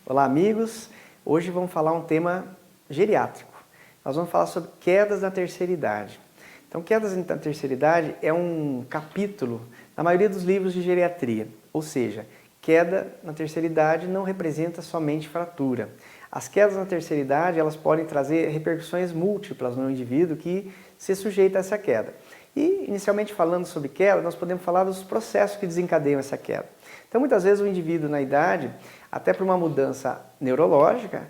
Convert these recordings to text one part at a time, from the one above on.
Olá, amigos! Hoje vamos falar um tema geriátrico. Nós vamos falar sobre quedas na terceira idade. Então, quedas na terceira idade é um capítulo na maioria dos livros de geriatria, ou seja, queda na terceira idade não representa somente fratura. As quedas na terceira idade, elas podem trazer repercussões múltiplas no indivíduo que se sujeita a essa queda. E, inicialmente falando sobre queda, nós podemos falar dos processos que desencadeiam essa queda. Então, muitas vezes o indivíduo na idade, até por uma mudança neurológica,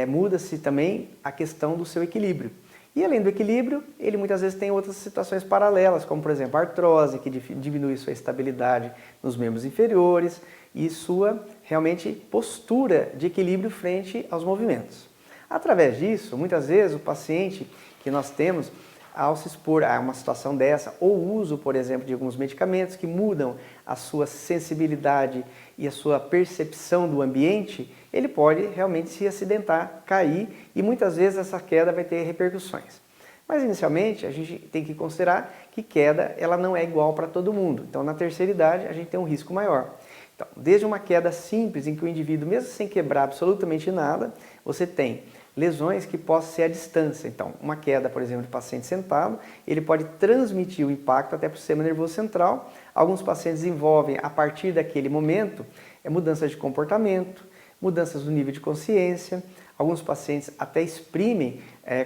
muda-se também a questão do seu equilíbrio. E além do equilíbrio, ele muitas vezes tem outras situações paralelas, como por exemplo a artrose, que diminui sua estabilidade nos membros inferiores e sua realmente postura de equilíbrio frente aos movimentos. Através disso, muitas vezes o paciente que nós temos, ao se expor a uma situação dessa, ou o uso, por exemplo, de alguns medicamentos que mudam a sua sensibilidade e a sua percepção do ambiente, ele pode realmente se acidentar, cair e muitas vezes essa queda vai ter repercussões. Mas inicialmente a gente tem que considerar que queda ela não é igual para todo mundo. Então na terceira idade a gente tem um risco maior. Então, desde uma queda simples em que o indivíduo, mesmo sem quebrar absolutamente nada, você tem lesões que possam ser à distância. Então, uma queda, por exemplo, de paciente sentado, ele pode transmitir o impacto até para o sistema nervoso central. Alguns pacientes desenvolvem, a partir daquele momento, mudanças de comportamento, mudanças do nível de consciência. Alguns pacientes até exprimem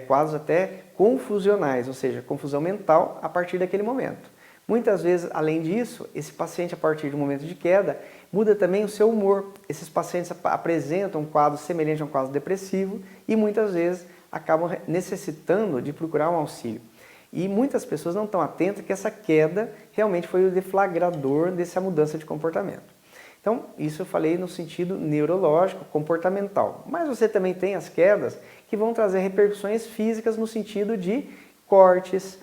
quadros até confusionais, ou seja, confusão mental a partir daquele momento. Muitas vezes, além disso, esse paciente, a partir do momento de queda, muda também o seu humor. Esses pacientes apresentam um quadro semelhante a um quadro depressivo e muitas vezes acabam necessitando de procurar um auxílio. E muitas pessoas não estão atentas que essa queda realmente foi o deflagrador dessa mudança de comportamento. Então, isso eu falei no sentido neurológico, comportamental. Mas você também tem as quedas que vão trazer repercussões físicas no sentido de cortes,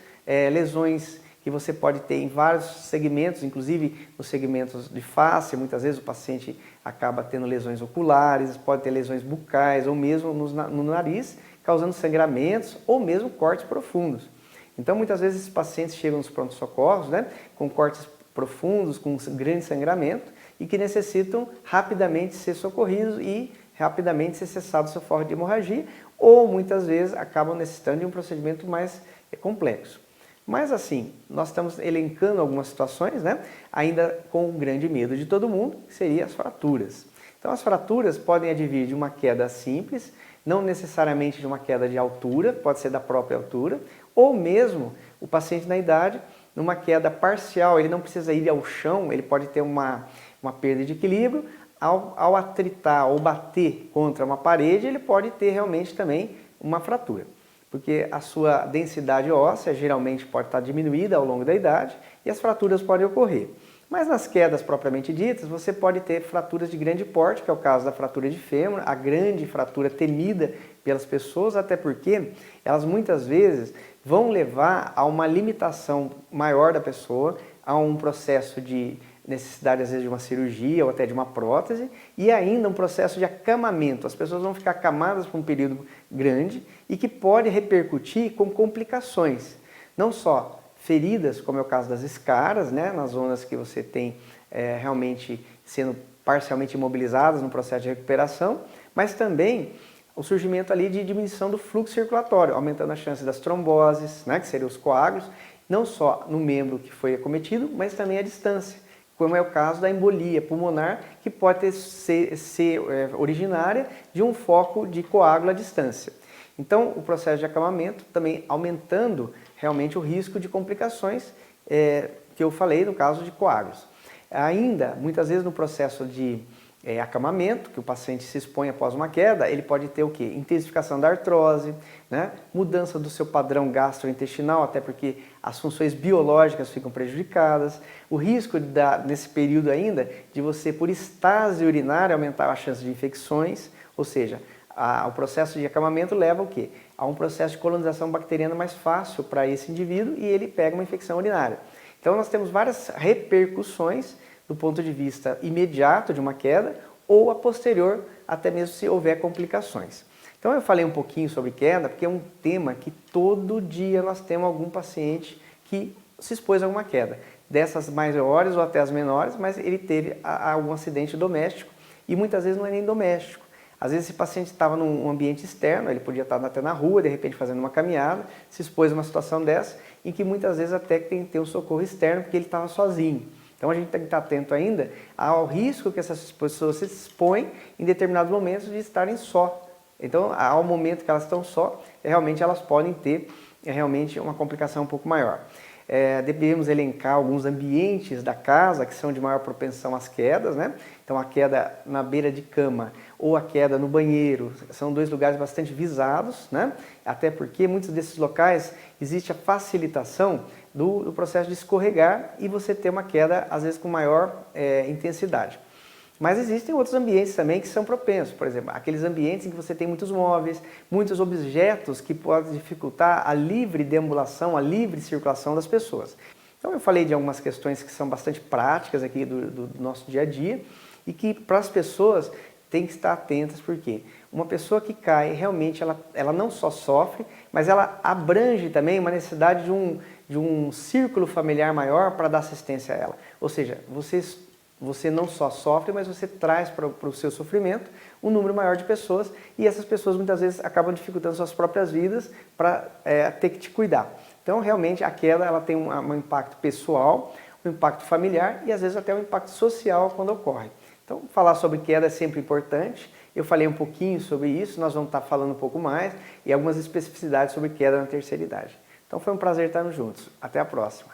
lesões que você pode ter em vários segmentos, inclusive nos segmentos de face. Muitas vezes o paciente acaba tendo lesões oculares, pode ter lesões bucais ou mesmo no nariz, causando sangramentos ou mesmo cortes profundos. Então muitas vezes esses pacientes chegam nos pronto-socorros, com cortes profundos, com grande sangramento e que necessitam rapidamente ser socorridos e rapidamente ser cessado o seu foco de hemorragia ou muitas vezes acabam necessitando de um procedimento mais complexo. Mas assim, nós estamos elencando algumas situações, ainda com um grande medo de todo mundo, que seria as fraturas. Então as fraturas podem advir de uma queda simples, não necessariamente de uma queda de altura, pode ser da própria altura, ou mesmo o paciente na idade, numa queda parcial, ele não precisa ir ao chão, ele pode ter uma perda de equilíbrio, ao atritar ou bater contra uma parede, ele pode ter realmente também uma fratura. Porque a sua densidade óssea geralmente pode estar diminuída ao longo da idade e as fraturas podem ocorrer. Mas nas quedas propriamente ditas, você pode ter fraturas de grande porte, que é o caso da fratura de fêmur, a grande fratura temida pelas pessoas, até porque elas muitas vezes vão levar a uma limitação maior da pessoa, a um processo de necessidade às vezes de uma cirurgia ou até de uma prótese e ainda um processo de acamamento. As pessoas vão ficar acamadas por um período grande e que pode repercutir com complicações. Não só feridas, como é o caso das escaras, nas zonas que você tem realmente sendo parcialmente imobilizadas no processo de recuperação, mas também o surgimento ali de diminuição do fluxo circulatório, aumentando a chance das tromboses, que seriam os coágulos, não só no membro que foi acometido, mas também à distância, como é o caso da embolia pulmonar, que pode ser originária de um foco de coágulo à distância. Então, o processo de acamamento também aumentando realmente o risco de complicações que eu falei no caso de coágulos. Ainda, muitas vezes no processo de acamamento, que o paciente se expõe após uma queda, ele pode ter o quê? Intensificação da artrose, mudança do seu padrão gastrointestinal, até porque as funções biológicas ficam prejudicadas. O risco nesse período ainda de você, por estase urinária, aumentar a chance de infecções, ou seja, o processo de acamamento leva ao quê? A um processo de colonização bacteriana mais fácil para esse indivíduo e ele pega uma infecção urinária. Então nós temos várias repercussões do ponto de vista imediato de uma queda ou a posterior, até mesmo se houver complicações. Então eu falei um pouquinho sobre queda, porque é um tema que todo dia nós temos algum paciente que se expôs a alguma queda. Dessas maiores ou até as menores, mas ele teve algum acidente doméstico e muitas vezes não é nem doméstico. Às vezes esse paciente estava num ambiente externo, ele podia estar até na rua, de repente fazendo uma caminhada, se expôs a uma situação dessa, em que muitas vezes até tem que ter um socorro externo porque ele estava sozinho. Então a gente tem que estar atento ainda ao risco que essas pessoas se expõem em determinados momentos de estarem só. Então, ao momento que elas estão só, realmente elas podem ter realmente uma complicação um pouco maior. Devemos elencar alguns ambientes da casa que são de maior propensão às quedas, né? Então a queda na beira de cama ou a queda no banheiro são dois lugares bastante visados, né? Até porque muitos desses locais existe a facilitação do processo de escorregar e você ter uma queda às vezes com maior intensidade. Mas existem outros ambientes também que são propensos, por exemplo, aqueles ambientes em que você tem muitos móveis, muitos objetos que podem dificultar a livre deambulação, a livre circulação das pessoas. Então eu falei de algumas questões que são bastante práticas aqui do nosso dia a dia e que para as pessoas tem que estar atentas, porque uma pessoa que cai, realmente ela não só sofre, mas ela abrange também uma necessidade de um círculo familiar maior para dar assistência a ela. Ou seja, você não só sofre, mas você traz para o seu sofrimento um número maior de pessoas e essas pessoas muitas vezes acabam dificultando suas próprias vidas para ter que te cuidar. Então, realmente, a queda ela tem um impacto pessoal, um impacto familiar e às vezes até um impacto social quando ocorre. Então, falar sobre queda é sempre importante. Eu falei um pouquinho sobre isso, nós vamos estar falando um pouco mais e algumas especificidades sobre queda na terceira idade. Então, foi um prazer estarmos juntos. Até a próxima.